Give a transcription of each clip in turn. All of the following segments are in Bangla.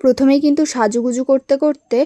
প্রথমেই কিন্তু সাজুগুজু করতে করতে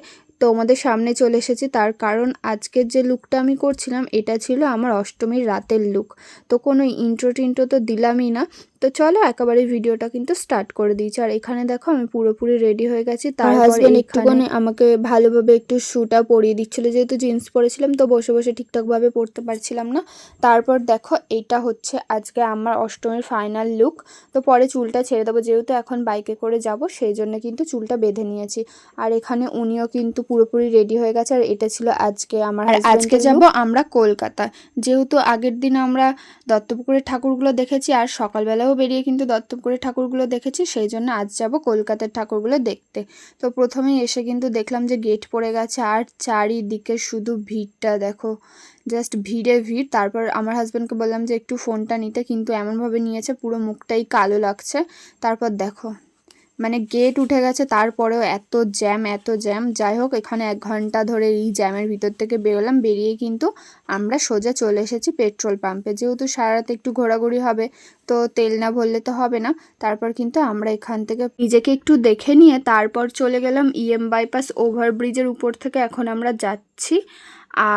তোমাদের সামনে চলে এসেছি, তার কারণ আজকের যে লুকটা আমি করছিলাম এটা ছিল আমার অষ্টমীর রাতের লুক। তো কোনো ইন্ট্রো তো দিলামই না। তো চলো একেবারে ভিডিওটা কিন্তু স্টার্ট করে দিয়েছি। আর এখানে দেখো আমি পুরোপুরি রেডি হয়ে গেছি। তার হাজবেন্ড একটুখানি আমাকে ভালোভাবে একটু শ্যুটা পরিয়ে দিচ্ছিলো, যেহেতু জিন্স পরেছিলাম তো বসে বসে ঠিকঠাকভাবে পরতে পারছিলাম না। তারপর দেখো এটা হচ্ছে আজকে আমার অষ্টমীর ফাইনাল লুক। তো পরে চুলটা ছেড়ে দেবো, যেহেতু এখন বাইকে করে যাব সেই জন্য কিন্তু চুলটা বেঁধে নিয়েছি। আর এখানে উনিও কিন্তু পুরোপুরি রেডি হয়ে গেছে। আর এটা ছিল আজকে আমার আজকে যাব আমরা কলকাতা, যেহেতু আগের দিন আমরা দত্তপুকুরের ঠাকুরগুলো দেখেছি আর সকালবেলাও বেরিয়ে কিন্তু দত্তপুকুরের ঠাকুরগুলো দেখেছি, সেই জন্য আজ যাব কলকাতার ঠাকুরগুলো দেখতে। তো প্রথমেই এসে কিন্তু দেখলাম যে গেট পড়ে গেছে আর চারিদিকে শুধু ভিড়টা দেখো, জাস্ট ভিড়ে ভিড়। তারপর আমার হাজব্যান্ডকে বললাম যে একটু ফোনটা নিতে, কিন্তু এমনভাবে নিয়েছে পুরো মুখটাই কালো লাগছে। তারপর দেখো মানে গেট উঠে গেছে, তারপরেও এত জ্যাম। যাই হোক, এখানে 1 ঘন্টা ধরে এই জ্যামের ভিতর থেকে বেরোলাম। বেরিয়ে কিন্তু আমরা সোজা চলে এসেছি পেট্রোল পাম্পে, যেহেতু সারা রাত একটু ঘোরাঘুরি হবে তো তেল না ভরলে তো হবে না। তারপর কিন্তু আমরা এখান থেকে নিজেকে একটু দেখে নিয়ে তারপর চলে গেলাম বাইপাস ওভারব্রিজের উপর থেকে এখন আমরা যাচ্ছি।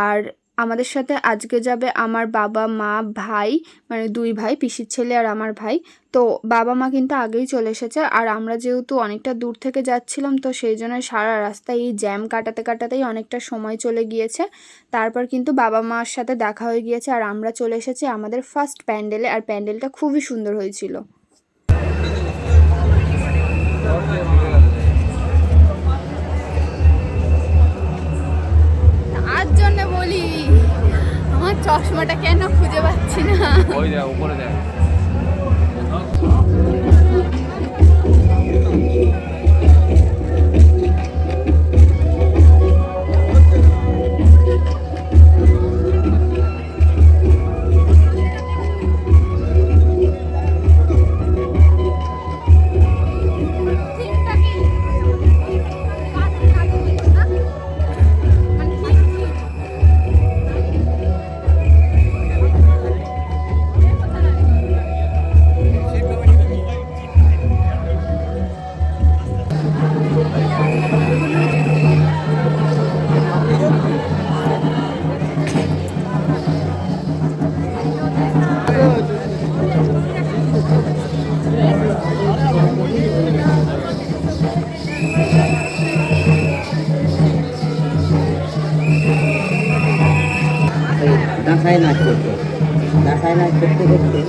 আর আমাদের সাথে আজকে যাবে আমার বাবা মা ভাই, মানে 2 ভাই, পিসির ছেলে আর আমার ভাই। তো বাবা মা কিন্তু আগেই চলে এসেছে। আর আমরা যেহেতু অনেকটা দূর থেকে যাচ্ছিলাম তো সেই জন্য সারা রাস্তায় এই জ্যাম কাটাতেই অনেকটা সময় চলে গিয়েছে। তারপর কিন্তু বাবা মার সাথে দেখা হয়ে গিয়েছে আর আমরা চলে এসেছি আমাদের ফার্স্ট প্যান্ডেলে। আর প্যান্ডেলটা খুবই সুন্দর হয়েছিল। তার জন্য বলি আমার চশমাটা কেন খুঁজে পাচ্ছি না। ওই দেখ উপরে দেখ। ডাকায় নাচ করতে করতে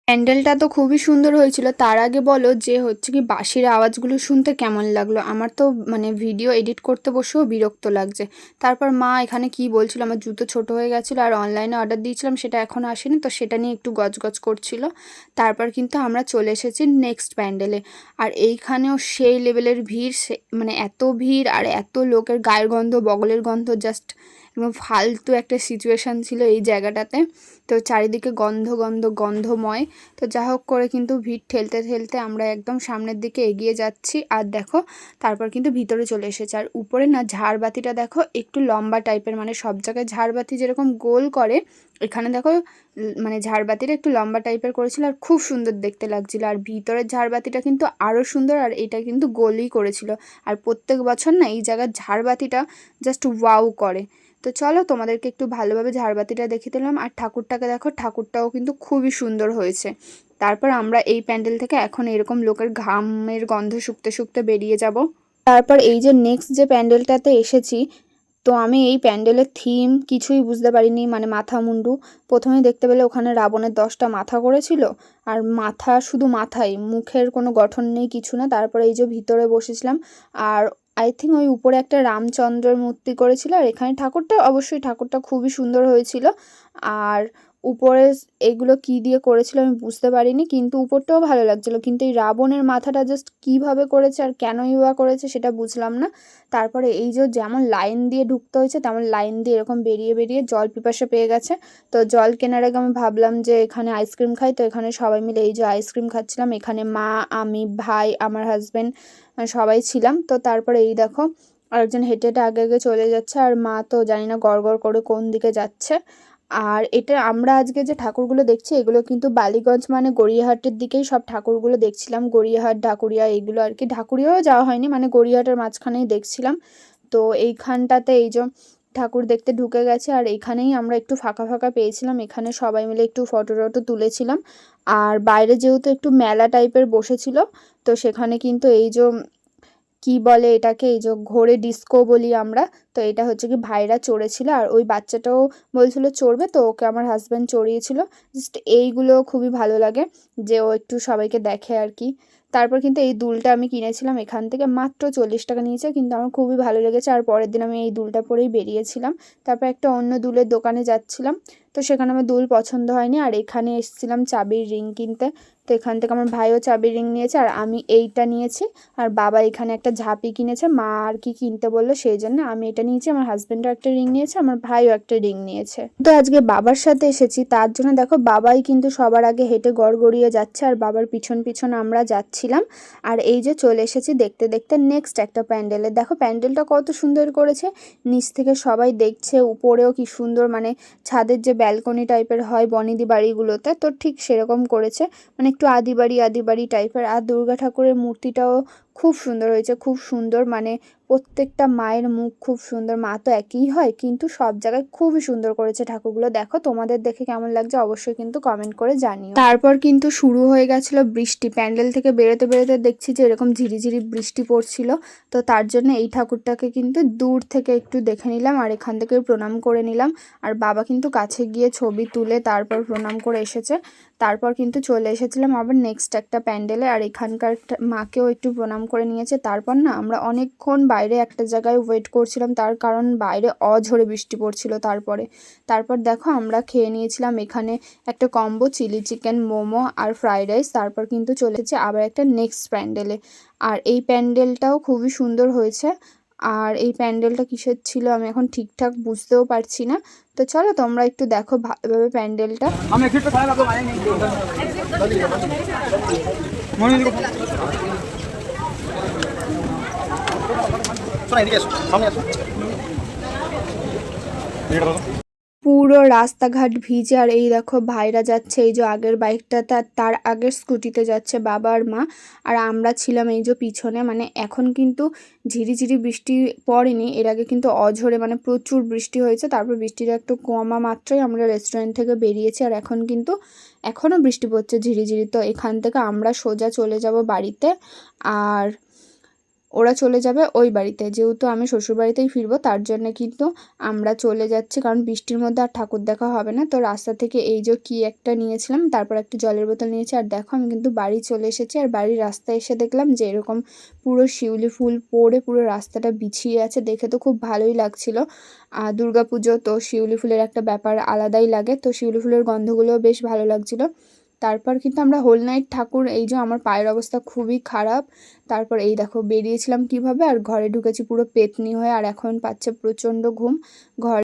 প্যান্ডেলটা তো খুবই সুন্দর হয়েছিল। তার আগে বলো যে হচ্ছে কি বাঁশির আওয়াজগুলো শুনতে কেমন লাগলো? আমার তো মানে ভিডিও এডিট করতে বসেও বিরক্ত লাগছে। তারপর মা এখানে কি বলছিল, আমার জুতো ছোট হয়ে গেছিলো আর অনলাইনে অর্ডার দিয়েছিলাম সেটা এখনও আসেনি, তো সেটা নিয়ে একটু গজগজ করছিল। তারপর কিন্তু আমরা চলে এসেছি নেক্সট প্যান্ডেলে। আর এইখানেও সেই লেভেলের ভিড়, মানে এত ভিড় আর এত লোকের গায়ের গন্ধ বগলের গন্ধ, জাস্ট এবং ফালতু একটা সিচুয়েশান ছিল এই জায়গাটাতে। তো চারিদিকে গন্ধময়। তো যা হোক করে কিন্তু ভিড় ঠেলতে আমরা একদম সামনের দিকে এগিয়ে যাচ্ছি। আর দেখো তারপর কিন্তু ভিতরে চলে এসেছে। আর উপরে না ঝাড়বাতিটা দেখো একটু লম্বা টাইপের, মানে সব জায়গায় ঝাড়বাতি যেরকম গোল করে এখানে দেখো মানে ঝাড়বাতিটা একটু লম্বা টাইপের করেছিল আর খুব সুন্দর দেখতে লাগছিল। আর ভিতরের ঝাড়বাতিটা কিন্তু আরও সুন্দর, আর এটা কিন্তু গোলই করেছিল। আর প্রত্যেক বছর না এই জায়গার ঝাড়বাতিটা জাস্ট ওয়াও করে। তো চলো তোমাদেরকে একটু ভালোভাবে ঝাড়বাতিটা দেখিয়ে দিলাম। আর ঠাকুরটাকে দেখো, ঠাকুরটাও কিন্তু খুবই সুন্দর হয়েছে। তারপর আমরা এই প্যান্ডেল থেকে এখন এরকম লোকের ঘামের গন্ধ শুকতে বেরিয়ে যাব। তারপর এই যে নেক্সট যে প্যান্ডেলটাতে এসেছি, তো আমি এই প্যান্ডেলের থিম কিছুই বুঝতে পারিনি, মানে মাথা মুন্ডু। প্রথমে দেখতে পেলে ওখানে রাবণের 10টা মাথা করেছিল, আর মাথা শুধু মাথাই, মুখের কোনো গঠন নেই, কিছু না। তারপরে এই যে ভিতরে বসেছিলাম আর আই থিঙ্ক ওই উপরে একটা রামচন্দ্রের মূর্তি করেছিল। আর এখানে ঠাকুরটা খুবই সুন্দর হয়েছিল। আর উপরে এগুলো কি দিয়ে করেছিল আমি বুঝতে পারিনি, কিন্তু উপরটাও ভালো লাগছিলো, কিন্তু এই রাবণের মাথাটা জাস্ট কিভাবে করেছে আর কেনই বা করেছে সেটা বুঝলাম না। তারপরে এই যে যেমন লাইন দিয়ে ঢুকতে হয়েছে তেমন লাইন দিয়ে এরকম বেরিয়ে জল পিপাসা পেয়ে গেছে। তো জল কেনার আগে আমি ভাবলাম যে এখানে আইসক্রিম খাই, তো এখানে সবাই মিলে এই যে আইসক্রিম খাচ্ছিলাম। এখানে মা, আমি, ভাই, আমার হাজব্যান্ড সবাই ছিলাম। তো তারপরে এই দেখো আরেকজন হেঁটে আগে চলে যাচ্ছে, আর মা তো জানি না গড় করে কোন দিকে যাচ্ছে। আর এটা আমরা আজকে যে ঠাকুরগুলো দেখছি এগুলো কিন্তু বালিগঞ্জ মানে গড়িয়াহাটের দিকেই সব ঠাকুরগুলো দেখছিলাম, গড়িয়াহাট ঢাকুরিয়া এগুলো আর কি। ঢাকুরিয়াও যাওয়া হয়নি, মানে গড়িয়াহাটের মাঝখানেই দেখছিলাম। তো এইখানটাতে এই যে ঠাকুর দেখতে ঢুকে গেছে, আর এখানেই আমরা একটু ফাঁকা ফাঁকা পেয়েছিলাম, এখানে সবাই মিলে একটু ফটো টটো তুলেছিলাম। আর বাইরে যেহেতু একটু মেলা টাইপের বসেছিল, তো সেখানে কিন্তু এই যে কি বলে এটাকে, এই যে ঘোড়ে ডিস্কো বলি আমরা, তো এটা হচ্ছে কি ভাইরা চড়েছিল, আর ওই বাচ্চাটাও বলছিল চড়বে, তো ওকে আমার হাজব্যান্ড চড়িয়েছিল। জাস্ট এইগুলো খুবই ভালো লাগে যে ও একটু সবাইকে দেখে আর কি। তারপর কিন্তু এই দুলটা আমি কিনেছিলাম এখান থেকে, মাত্র 40 টাকা নিয়েছে, কিন্তু আমার খুবই ভালো লেগেছে। আর পরের দিন আমি এই দুলটা পরেই বেরিয়েছিলাম। তারপর একটা অন্য দুলের দোকানে যাচ্ছিলাম, তো সেখানে আমার দুল পছন্দ হয়নি, আর এখানে এসেছিলাম চাবির রিং কিনতে। তো এখান থেকে আমার ভাইও চাবির রিং নিয়েছে, আর আমি এইটা নিয়েছি। আর বাবা এখানে একটা ঝাঁপি কিনেছে, মা আর কি কিনতে বললো সেই জন্য আমি এটা নিয়েছি। আমার হাজব্যান্ডও একটা রিং নিয়েছে, আমার ভাইও একটা রিং নিয়েছে। তো আজকে বাবার সাথে এসেছি, তার জন্য দেখো বাবাই কিন্তু সবার আগে হেঁটে গড়গড়িয়ে যাচ্ছে, আর বাবার পিছন পিছন আমরা যাচ্ছিলাম। আর এই যে চলে এসেছি দেখতে দেখতে নেক্সট একটা প্যান্ডেলে। দেখো প্যান্ডেলটা কত সুন্দর করেছে, নিচ থেকে সবাই দেখছে, উপরেও কি সুন্দর, মানে ছাদের যে ব্যালকনি টাইপের হয় বনেদি বাড়িগুলোতে, তো ঠিক সেরকম করেছে, মানে একটু আদিবাড়ি টাইপের। আর দুর্গা ঠাকুরের মূর্তিটাও খুব সুন্দর হয়েছে, খুব সুন্দর, মানে প্রত্যেকটা মায়ের মুখ খুব সুন্দর। মা তো একই হয়, কিন্তু সব জায়গায় খুবই সুন্দর করেছে ঠাকুরগুলো। দেখো তোমাদের দেখে কেমন লাগছে অবশ্যই কিন্তু কমেন্ট করে জানিও। তারপর কিন্তু শুরু হয়ে গেছিলো বৃষ্টি, প্যান্ডেল থেকে বেরোতে বেরোতে দেখছি যে এরকম ঝিরিঝিরি বৃষ্টি পড়ছিল। তো তার জন্য এই ঠাকুরটাকে কিন্তু দূর থেকে একটু দেখে নিলাম, আর এখান থেকে প্রণাম করে নিলাম। আর বাবা কিন্তু কাছে গিয়ে ছবি তুলে তারপর প্রণাম করে এসেছে। তারপর কিন্তু চলে এসেছিলাম আবার নেক্সট একটা প্যান্ডেলে, আর এখানকার মাকেও একটু প্রণাম করে নিয়েছে। তারপর না আমরা অনেকক্ষণ বাইরে একটা জায়গায় ওয়েট করছিলাম, তার কারণ বাইরে অঝরে বৃষ্টি পড়ছিল। তারপর দেখো আমরা খেয়ে নিয়েছিলাম এখানে একটা কম্বো, চিলি চিকেন, মোমো আর ফ্রাইড রাইস। তারপর কিন্তু চলে এসেছে আবার একটা নেক্সট প্যান্ডেলে, আর এই প্যান্ডেলটাও খুবই সুন্দর হয়েছে। আর এই প্যান্ডেলটা কিসের ছিল আমি এখন ঠিকঠাক বুঝতেও পারছি না। তো চলো তোমরা একটু দেখো ভালোভাবে প্যান্ডেলটা। পুরো রাস্তাঘাট ভিজে, আর এই দেখো ভাইরা যাচ্ছে, এই যে আগের বাইকটা তার আগের স্কুটিতে যাচ্ছে বাবা আর মা, আর আমরা ছিলাম এই যে পিছনে। মানে এখন কিন্তু ঝিরিঝিরি বৃষ্টি পড়েনি, এর আগে কিন্তু অঝরে মানে প্রচুর বৃষ্টি হয়েছে। তারপর বৃষ্টিটা একটু কমা মাত্রই আমরা রেস্টুরেন্ট থেকে বেরিয়েছি, আর এখন কিন্তু এখনও বৃষ্টি পড়ছে ঝিরিঝিরি। তো এখান থেকে আমরা সোজা চলে যাব বাড়িতে, আর ওরা চলে যাবে ওই বাড়িতে। যেহেতু আমি শ্বশুরবাড়িতেই ফিরবো, তার জন্য কিন্তু আমরা চলে যাচ্ছি, কারণ বৃষ্টির মধ্যে আর ঠাকুর দেখা হবে না। তো রাস্তা থেকে এই যে কি একটা নিয়েছিলাম, তারপর একটা জলের বোতল নিয়েছি। আর দেখো আমি কিন্তু বাড়ি চলে এসেছি, আর বাড়ির রাস্তায় এসে দেখলাম যে এরকম পুরো শিউলি ফুল পড়ে পুরো রাস্তাটা বিছিয়ে আছে, দেখে তো খুব ভালোই লাগছিল। আর দুর্গাপুজো তো শিউলি ফুলের একটা ব্যাপার আলাদাই লাগে, তো শিউলি ফুলের গন্ধগুলোও বেশ ভালো লাগছিল। তারপর কিন্তু আমরা হোল নাইট ঠাকুর, এই যে আমার পায়ের অবস্থা খুবই খারাপ। তারপর এই দেখো বেরিয়েছিলাম কিভাবে, আর ঘরে ঢুকেছি পুরো পেতনি হয়ে, আর এখন পাচ্ছে প্রচণ্ড ঘুম। ঘর